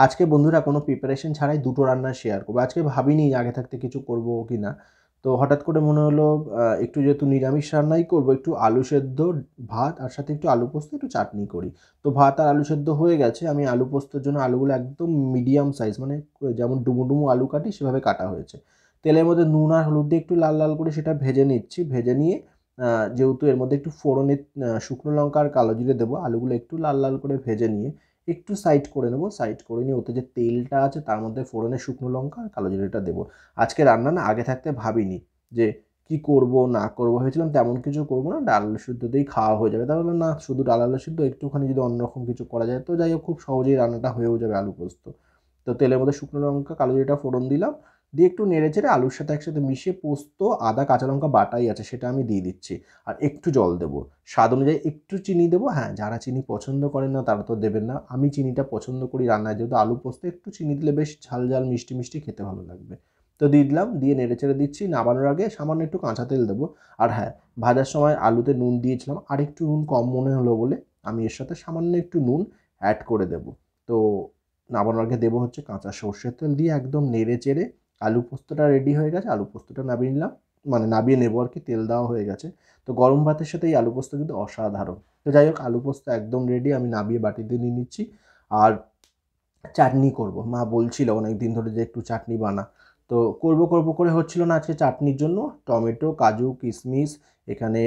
আজকে বন্ধুরা কোনো প্রিপারেশন ছাড়াই দুটো রান্না শেয়ার করবো। আজকে ভাবিনি আগে থাকতে কিছু করবো কি না। তো হঠাৎ করে মনে হলো একটু যেহেতু নিরামিষ রান্নাই করবো, একটু আলু সেদ্ধ, ভাত আর সাথে একটু আলু পোস্ত, একটু চাটনি করি। তো ভাত আর আলু সেদ্ধ হয়ে গেছে। আমি আলু পোস্তর জন্য আলুগুলো একদম মিডিয়াম সাইজ, মানে যেমন ডুমো ডুমো আলু কাটি সেভাবে কাটা হয়েছে। তেলের মধ্যে নুন আর হলুদ দিয়ে একটু লাল লাল করে সেটা ভেজে নিচ্ছি। ভেজে নিয়ে যেহেতু এর মধ্যে একটু ফোড়নে শুকনো লঙ্কা আর কালো জিরে দেবো, আলুগুলো একটু লাল লাল করে ভেজে নিয়ে একটু সাইড করে নেবো। সাইড করে নিয়ে ওতে যে তেলটা আছে তার মধ্যে ফোড়নে শুকনো লঙ্কা আর কালো জিরেটা দেবো। আজকে রান্না না আগে থাকতে ভাবিনি যে কি করব না করব, ভেবেছিলাম তেমন কিছু করবো না, ডাল আলু সিদ্ধ দিয়েই খাওয়া হয়ে যাবে। তাহলে না, শুধু ডাল আলু সিদ্ধ, একটুখানি যদি অন্যরকম কিছু করা যায় তো যাই হোক, খুব সহজেই রান্নাটা হয়েও যাবে আলু পোস্ত। তো তেলের মধ্যে শুকনো লঙ্কা কালো জিরেটা ফোড়ন দিলাম, দিয়ে একটু নেড়ে চেড়ে আলুর সাথে একসাথে মিশিয়ে পোস্ত আদা কাঁচা লঙ্কা বাটাই আছে সেটা আমি দিয়ে দিচ্ছি। আর একটু জল দেবো, স্বাদ অনুযায়ী একটু চিনি দেবো। হ্যাঁ, যারা চিনি পছন্দ করেন না তারা তো দেবেন না, আমি চিনিটা পছন্দ করি রান্নায়, যেহেতু আলু পোস্তে একটু চিনি দিলে বেশ ঝাল ঝাল মিষ্টি মিষ্টি খেতে ভালো লাগবে। তো দিয়ে দিলাম, দিয়ে নেড়ে চেড়ে দিচ্ছি। নামানোর আগে সামান্য একটু কাঁচা তেল দেবো। আর হ্যাঁ, ভাজার সময় আলুতে নুন দিয়েছিলাম, আর একটু নুন কম মনে হলো বলে আমি এর সাথে সামান্য একটু নুন অ্যাড করে দেবো। তো নামানোর আগে দেবো হচ্ছে কাঁচা সর্ষের তেল, দিয়ে একদম নেড়ে চেড়ে আলু পোস্তটা রেডি হয়ে গেছে। আলু পোস্তটা নামিয়ে নিলাম, মানে নামিয়ে নেবো আর কি, তেল দেওয়া হয়ে গেছে। তো গরম ভাতের সাথে এই আলু পোস্ত কিন্তু অসাধারণ। তো যাই হোক, আলু পোস্ত একদম রেডি, আমি নামিয়ে বাটিতে নিয়ে নিচ্ছি। আর চাটনি করব, মা বলছিল অনেক দিন ধরে যে একটু চাটনি বানা। তো করব করব করে হচ্ছিল না। আজকে চাটনির জন্য টমেটো, কাজু, কিশমিশ, এখানে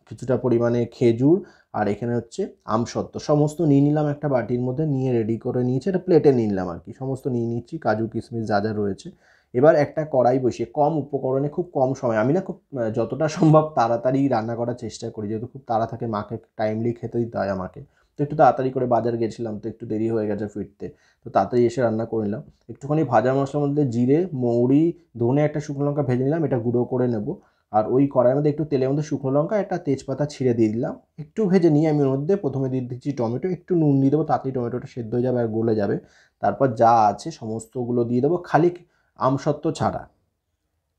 কিছুটা পরিমাণে খেজুর, আর এখানে হচ্ছে আমসত্ত্ব, সমস্ত নিয়ে নিলাম একটা বাটির মধ্যে, নিয়ে রেডি করে নিয়েছি। এটা প্লেটে নিয়ে নিলাম আর কি, সমস্ত নিয়ে নিচ্ছি কাজু কিশমিশ যা যা রয়েছে। এবার একটা কড়াই বসিয়ে কম উপকরণে খুব কম সময়, আমি না খুব যতটা সম্ভব তাড়াতাড়ি রান্না করার চেষ্টা করি, যেহেতু খুব তাড়া থাকে, মাকে টাইমলি খেতে দিতে হয় আমাকে। তো একটু তাড়াতাড়ি করে বাজার গেছিলাম, তো একটু দেরি হয়ে গেছে ফিরতে। তো তাড়াতাড়ি এসে রান্না করে নিলাম। একটুখানি ভাজা মশলার মধ্যে জিরে, মৌরি, ধনে, একটা শুকনো লঙ্কা ভেজে নিলাম, এটা গুঁড়ো করে নেব। আর ওই কড়াইয়ের মধ্যে একটু তেলের মধ্যে শুকনো লঙ্কা, একটা তেজপাতা ছিঁড়ে দিয়ে দিলাম। একটু ভেজে নিয়ে আমি ওর মধ্যে প্রথমে দিয়ে দিচ্ছি টমেটো, একটু নুন দিয়ে দেবো, তাড়াতাড়ি টমেটোটা সেদ্ধ হয়ে যাবে আর গলে যাবে। তারপর যা আছে সমস্তগুলো দিয়ে দেবো, খালি আমসত্ত্ব ছাড়া।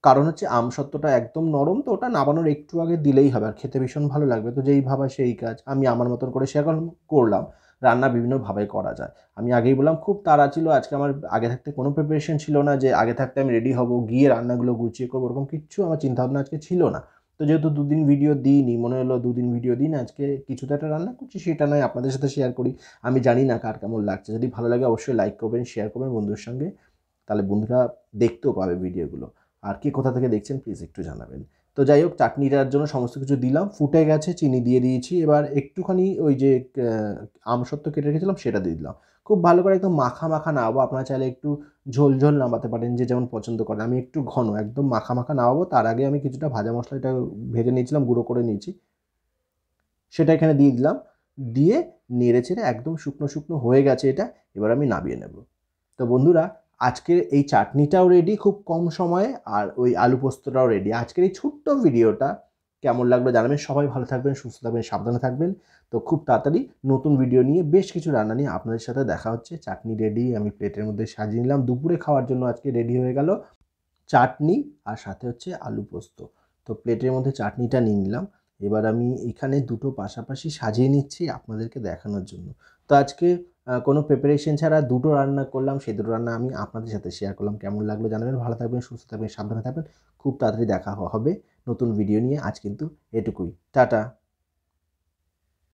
কারণ হচ্ছে আমসত্ত্বটা একদম নরম, তো ওটা নামানোর একটু আগে দিলেই হবে, আর খেতে ভীষণ ভালো লাগবে। তো যেই ভাবা সেই কাজ, আমি আমার মতন করে শেয়ার করলাম। রান্না বিভিন্নভাবে করা যায়। আমি আগেই বললাম খুব তাড়া ছিল আজকে আমার, আগে থাকতে কোনো প্রিপারেশন ছিল না যে আগে থাকতে আমি রেডি হব গিয়ে রান্নাগুলো গুছিয়ে করবো, ওরকম কিচ্ছু আমার চিন্তাভাবনা আজকে ছিল না। তো যেহেতু দুদিন ভিডিও দিইনি, মনে হলো দুদিন ভিডিও দিন, আজকে কিছুটা একটা রান্না করছি, সেটা নয় আপনাদের সাথে শেয়ার করি। আমি জানি না কার কেমন লাগছে, যদি ভালো লাগে অবশ্যই লাইক করবেন, শেয়ার করবেন বন্ধুর সঙ্গে, তাহলে বন্ধুরা দেখতেও পাবে ভিডিওগুলো। আর কে কোথা থেকে দেখছেন প্লিজ একটু জানাবেন। তো যাই হোক, চাটনিটার জন্য সমস্ত কিছু দিলাম, ফুটে গেছে, চিনি দিয়ে দিয়েছি। এবার একটুখানি ওই যে আমসত্ত্ব কেটে রেখেছিলাম সেটা দিয়ে দিলাম। খুব ভালো করে একদম মাখা মাখা নামাবো। আপনারা চাইলে একটু ঝোল ঝোল নামাতে পারেন, যে যেমন পছন্দ করেন। আমি একটু ঘন একদম মাখা মাখা নামাবো। তার আগে আমি কিছুটা ভাজা মশলাটা ভেজে নিয়েছিলাম, গুঁড়ো করে নিয়েছি, সেটা এখানে দিয়ে দিলাম। দিয়ে নেড়ে চেড়ে একদম শুকনো শুকনো হয়ে গেছে এটা। এবার আমি নামিয়ে নেব। তো বন্ধুরা, আজকের এই চাটনিটাও রেডি খুব কম সময়ে, আর ওই আলু পোস্তটাও রেডি। আজকের এই ছোট্ট ভিডিওটা কেমন লাগলো জানাবেন। সবাই ভালো থাকবেন, সুস্থ থাকবেন, সাবধানে থাকবেন। তো খুব তাড়াতাড়ি নতুন ভিডিও নিয়ে, বেশ কিছু রান্না নিয়ে আপনাদের সাথে দেখা হচ্ছে। চাটনি রেডি, আমি প্লেটের মধ্যে সাজিয়ে নিলাম। দুপুরে খাওয়ার জন্য আজকে রেডি হয়ে গেল চাটনি, আর সাথে হচ্ছে আলু পোস্ত। তো প্লেটের মধ্যে চাটনিটা নিয়ে নিলাম। এবার আমি এখানে দুটো পাশাপাশি সাজিয়ে নিচ্ছি আপনাদেরকে দেখানোর জন্য। তো আজকে কোনো প্রিপারেশন ছাড়া দুটো রান্না করলাম, সেই দুটো রান্না আমি আপনাদের সাথে শেয়ার করলাম। কেমন লাগলো জানাবেন। ভালো থাকবেন, সুস্থ থাকবেন, সাবধানে থাকবেন। খুব তাড়াতাড়ি দেখা হবে নতুন ভিডিও নিয়ে। আজ কিন্তু এটুকুই, টাটা।